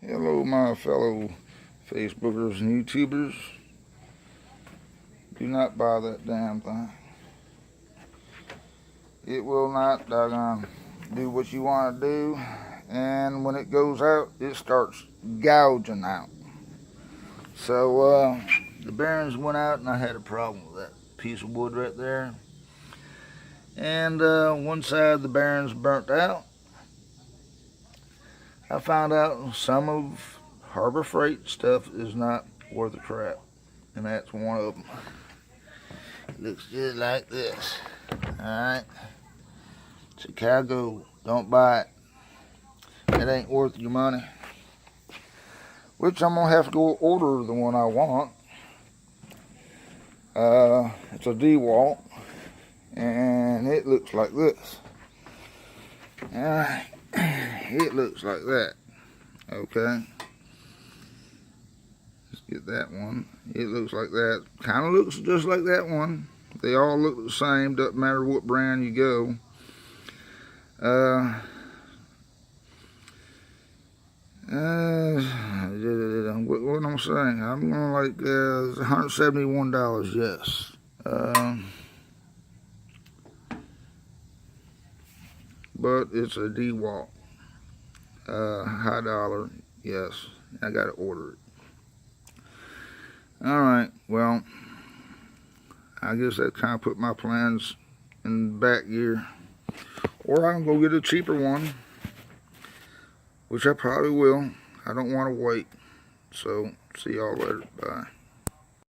Hello, my fellow Facebookers and YouTubers. Do not buy that damn thing. It will not do what you want to do, and when it goes out, it starts gouging out. So the bearings went out, and I had a problem with that piece of wood right there. And one side of the bearings burnt out. I found out some of Harbor Freight stuff is not worth a crap, and that's one of them. It looks just like this. Alright, Chicago, don't buy it. It ain't worth your money. Which I'm gonna have to go order the one I want. It's a DeWalt, and it looks like this. Alright, it looks like that. Okay, let's get that one. It looks like that. Kind of looks just like that one. They all look the same. Doesn't matter what brand you go. What I'm saying, I'm gonna like $171. Yes. But it's a DeWalt. High dollar. Yes, I gotta order it. All right. Well, I guess that kind of put my plans in back gear. Or I can go get a cheaper one, which I probably will. I don't want to wait. So, see y'all later. Bye.